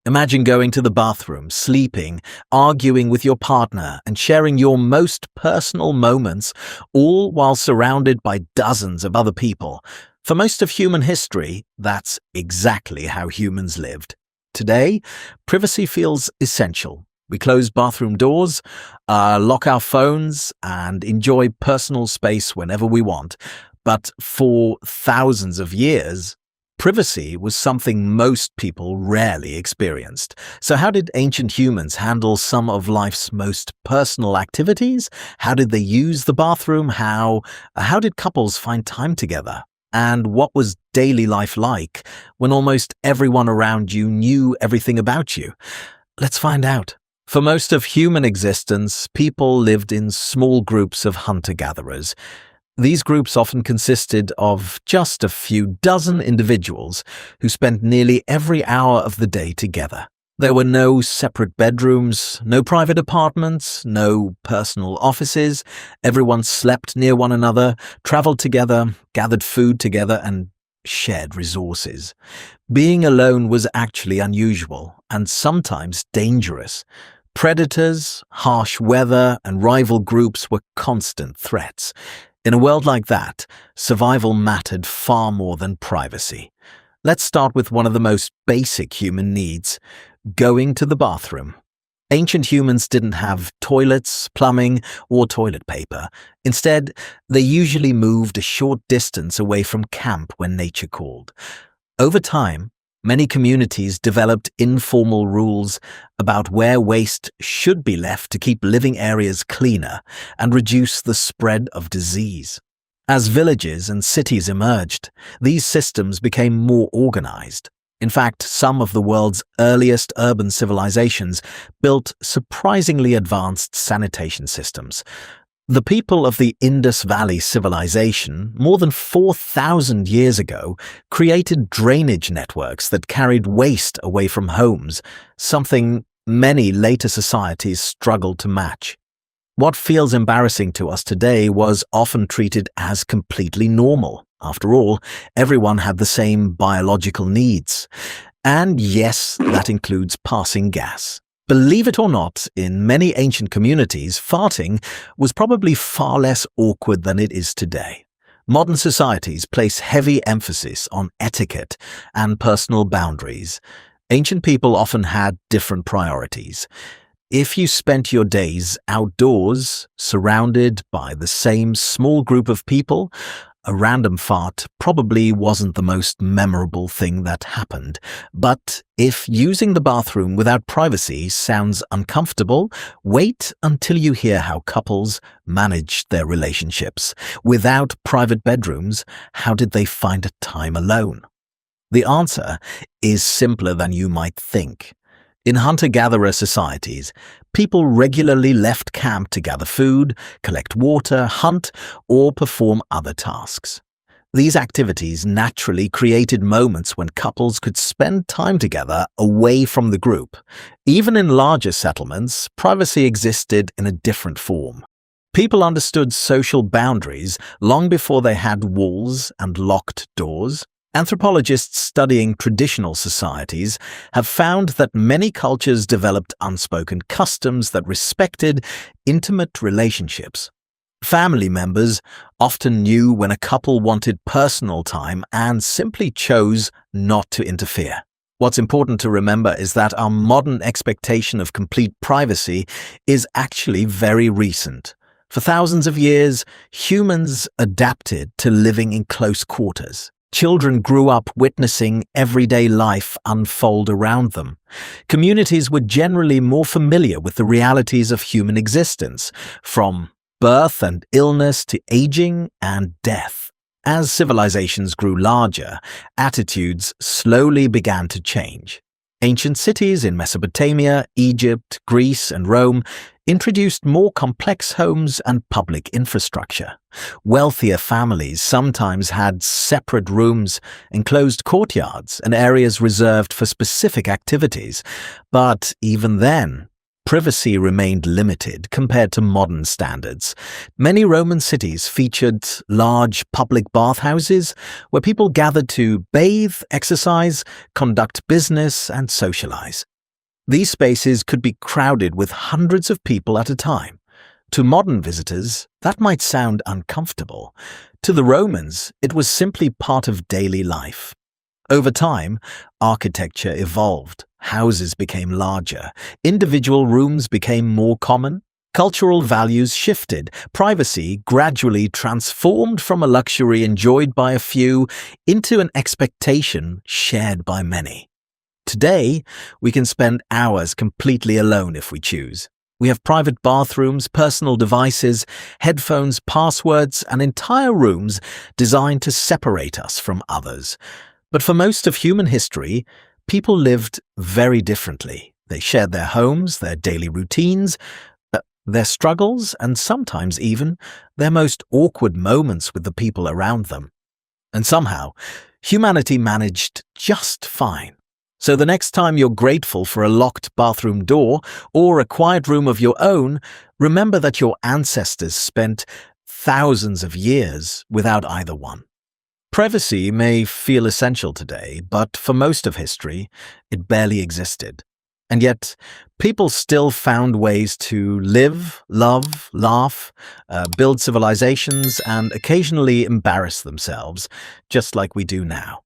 Imagine going to the bathroom, sleeping, arguing with your partner, and sharing your most personal moments, all while surrounded by dozens of other people. For most of human history, that's exactly how humans lived. Today, privacy feels essential. We close bathroom doors, lock our phones, and enjoy personal space whenever we want. But for thousands of years, privacy was something most people rarely experienced. So how did ancient humans handle some of life's most personal activities? How did they use the bathroom? How did couples find time together? And what was daily life like when almost everyone around you knew everything about you? Let's find out. For most of human existence, people lived in small groups of hunter-gatherers. These groups often consisted of just a few dozen individuals who spent nearly every hour of the day together. There were no separate bedrooms, no private apartments, no personal offices. Everyone slept near one another, traveled together, gathered food together, and shared resources. Being alone was actually unusual and sometimes dangerous. Predators, harsh weather, and rival groups were constant threats. In a world like that, survival mattered far more than privacy. Let's start with one of the most basic human needs: going to the bathroom. Ancient humans didn't have toilets, plumbing, or toilet paper. Instead, they usually moved a short distance away from camp when nature called. Over time, many communities developed informal rules about where waste should be left to keep living areas cleaner and reduce the spread of disease. As villages and cities emerged, these systems became more organized. In fact, some of the world's earliest urban civilizations built surprisingly advanced sanitation systems. The people of the Indus Valley Civilization, more than 4,000 years ago, created drainage networks that carried waste away from homes, something many later societies struggled to match. What feels embarrassing to us today was often treated as completely normal. After all, everyone had the same biological needs. And yes, that includes passing gas. Believe it or not, in many ancient communities, farting was probably far less awkward than it is today. Modern societies place heavy emphasis on etiquette and personal boundaries. Ancient people often had different priorities. If you spent your days outdoors, surrounded by the same small group of people, a random fart probably wasn't the most memorable thing that happened. But if using the bathroom without privacy sounds uncomfortable, wait until you hear how couples managed their relationships. Without private bedrooms, how did they find time alone? The answer is simpler than you might think. In hunter-gatherer societies, people regularly left camp to gather food, collect water, hunt, or perform other tasks. These activities naturally created moments when couples could spend time together away from the group. Even in larger settlements, privacy existed in a different form. People understood social boundaries long before they had walls and locked doors. Anthropologists studying traditional societies have found that many cultures developed unspoken customs that respected intimate relationships. Family members often knew when a couple wanted personal time and simply chose not to interfere. What's important to remember is that our modern expectation of complete privacy is actually very recent. For thousands of years, humans adapted to living in close quarters. Children grew up witnessing everyday life unfold around them. Communities were generally more familiar with the realities of human existence, from birth and illness to aging and death. As civilizations grew larger, attitudes slowly began to change. Ancient cities in Mesopotamia, Egypt, Greece, and Rome introduced more complex homes and public infrastructure. Wealthier families sometimes had separate rooms, enclosed courtyards, and areas reserved for specific activities. But even then, privacy remained limited compared to modern standards. Many Roman cities featured large public bathhouses where people gathered to bathe, exercise, conduct business, and socialize. These spaces could be crowded with hundreds of people at a time. To modern visitors, that might sound uncomfortable. To the Romans, it was simply part of daily life. Over time, architecture evolved, houses became larger, individual rooms became more common, cultural values shifted, privacy gradually transformed from a luxury enjoyed by a few into an expectation shared by many. Today, we can spend hours completely alone if we choose. We have private bathrooms, personal devices, headphones, passwords, and entire rooms designed to separate us from others. But for most of human history, people lived very differently. They shared their homes, their daily routines, their struggles, and sometimes even their most awkward moments with the people around them. And somehow, humanity managed just fine. So the next time you're grateful for a locked bathroom door or a quiet room of your own, remember that your ancestors spent thousands of years without either one. Privacy may feel essential today, but for most of history, it barely existed. And yet, people still found ways to live, love, laugh, build civilizations, and occasionally embarrass themselves, just like we do now.